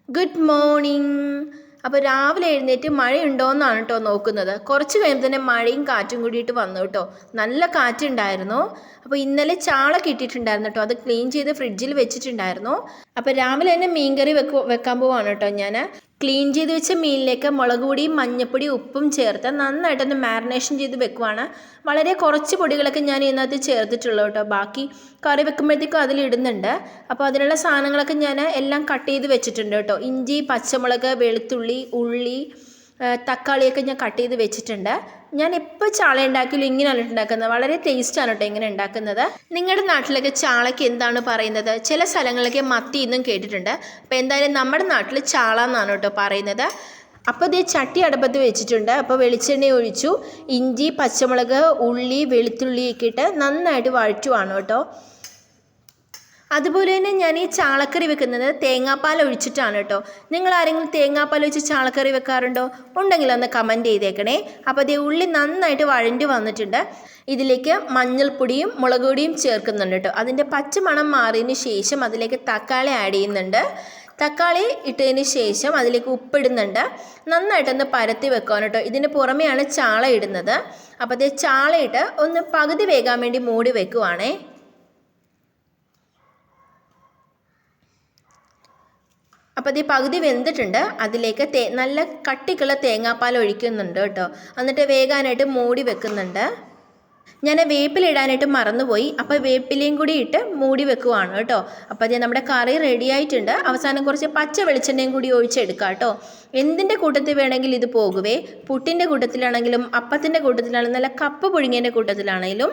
Good morning. അപ്പോൾ രാവിലെ എഴുന്നേറ്റ് മഴയുണ്ടോയെന്നാണ് കേട്ടോ നോക്കുന്നത്. കുറച്ച് കഴിയുമ്പോൾ തന്നെ മഴയും കാറ്റും കൂടിയിട്ട് വന്നു കേട്ടോ. നല്ല കാറ്റുണ്ടായിരുന്നു. അപ്പോൾ ഇന്നലെ ചാള കിട്ടിയിട്ടുണ്ടായിരുന്നു കേട്ടോ. അത് ക്ലീൻ ചെയ്ത് ഫ്രിഡ്ജിൽ വെച്ചിട്ടുണ്ടായിരുന്നു. അപ്പോൾ രാവിലെ തന്നെ മീൻകറി വെക്കാൻ പോവാണ് കേട്ടോ ഞാൻ. ക്ലീൻ ചെയ്ത് വെച്ച മീനിലേക്ക് മുളക് പൊടിയും മഞ്ഞൾപ്പൊടിയും ഉപ്പും ചേർത്ത് നന്നായിട്ടൊന്ന് മാരിനേഷൻ ചെയ്ത് വെക്കുവാണ്. വളരെ കുറച്ച് പൊടികളൊക്കെ ഞാൻ ഇതിനകത്ത് ചേർത്തിട്ടുള്ളൂ കേട്ടോ. ബാക്കി കറി വെക്കുമ്പോഴത്തേക്കും അതിലിടുന്നുണ്ട്. അപ്പോൾ അതിനുള്ള സാധനങ്ങളൊക്കെ ഞാൻ എല്ലാം കട്ട് ചെയ്ത് വെച്ചിട്ടുണ്ട് കേട്ടോ. ഇഞ്ചി, പച്ചമുളക്, വെളുത്തുള്ളി, ഉള്ളി, തക്കാളിയൊക്കെ ഞാൻ കട്ട് ചെയ്ത് വെച്ചിട്ടുണ്ട്. ഞാൻ എപ്പോൾ ചാള ഉണ്ടാക്കിയാലും ഇങ്ങനെയാണ് ഉണ്ടാക്കുന്നത്. വളരെ ടേസ്റ്റാണ് കേട്ടോ ഇങ്ങനെ ഉണ്ടാക്കുന്നത്. നിങ്ങളുടെ നാട്ടിലൊക്കെ ചാളയ്ക്ക് എന്താണ് പറയുന്നത്? ചില സ്ഥലങ്ങളിലൊക്കെ മത്തി എന്നും കേട്ടിട്ടുണ്ട്. അപ്പോൾ എന്തായാലും നമ്മുടെ നാട്ടിൽ ചാള എന്നാണ് കേട്ടോ പറയുന്നത്. അപ്പോൾ ഇതേ ചട്ടി അടുപ്പത്ത് വെച്ചിട്ടുണ്ട്. അപ്പോൾ വെളിച്ചെണ്ണ ഒഴിച്ചു. ഇഞ്ചി, പച്ചമുളക്, ഉള്ളി, വെളുത്തുള്ളിയൊക്കെ ഇട്ട് നന്നായിട്ട് വഴറ്റുവാണ് കേട്ടോ. അതുപോലെ തന്നെ ഞാൻ ഈ ചാളക്കറി വെക്കുന്നത് തേങ്ങാപ്പാൽ ഒഴിച്ചിട്ടാണ് കേട്ടോ. നിങ്ങൾ ആരെങ്കിലും തേങ്ങാപ്പാൽ ഒഴിച്ച് ചാളക്കറി വെക്കാറുണ്ടോ? ഉണ്ടെങ്കിൽ ഒന്ന് കമൻറ്റ് ചെയ്തേക്കണേ. അപ്പോൾ അതേ ഉള്ളി നന്നായിട്ട് വഴണ്ടി വന്നിട്ടുണ്ട്. ഇതിലേക്ക് മഞ്ഞൾപ്പൊടിയും മുളക് പൊടിയും ചേർക്കുന്നുണ്ട് കേട്ടോ. അതിൻ്റെ പച്ചമണം മാറിയതിന് ശേഷം അതിലേക്ക് തക്കാളി ആഡ് ചെയ്യുന്നുണ്ട്. തക്കാളി ഇട്ടതിന് ശേഷം അതിലേക്ക് ഉപ്പിടുന്നുണ്ട്. നന്നായിട്ടൊന്ന് പരത്തി വെക്കാൻ കേട്ടോ. ഇതിന് പുറമെയാണ് ചാള ഇടുന്നത്. അപ്പോൾ അതേ ചാളയിട്ട് ഒന്ന് പകുതി വേകാൻ വേണ്ടി മൂടി വെക്കുവാണേ. അപ്പോൾ ഇത് പകുതി വെന്തിട്ടുണ്ട്. അതിലേക്ക് നല്ല കട്ടിക്കുള്ള തേങ്ങാപ്പാൽ ഒഴിക്കുന്നുണ്ട് കേട്ടോ. എന്നിട്ട് വേകാനായിട്ട് മൂടി വെക്കുന്നുണ്ട്. ഞാൻ വേപ്പിലിടാനായിട്ട് മറന്നുപോയി. അപ്പോൾ വേപ്പിലയും കൂടി ഇട്ട് മൂടി വെക്കുവാണ് കേട്ടോ. അപ്പോൾ അത് നമ്മുടെ കറി റെഡി ആയിട്ടുണ്ട്. അവസാനം കുറച്ച് പച്ച വെളിച്ചെണ്ണയും കൂടി ഒഴിച്ചെടുക്കാം കേട്ടോ. എന്തിൻ്റെ കൂട്ടത്തിൽ വേണമെങ്കിലും ഇത് പോകുവേ. പുട്ടിൻ്റെ കൂട്ടത്തിലാണെങ്കിലും അപ്പത്തിൻ്റെ കൂട്ടത്തിലാണെങ്കിലും നല്ല കപ്പ പുഴുങ്ങിയതിൻ്റെ കൂട്ടത്തിലാണെങ്കിലും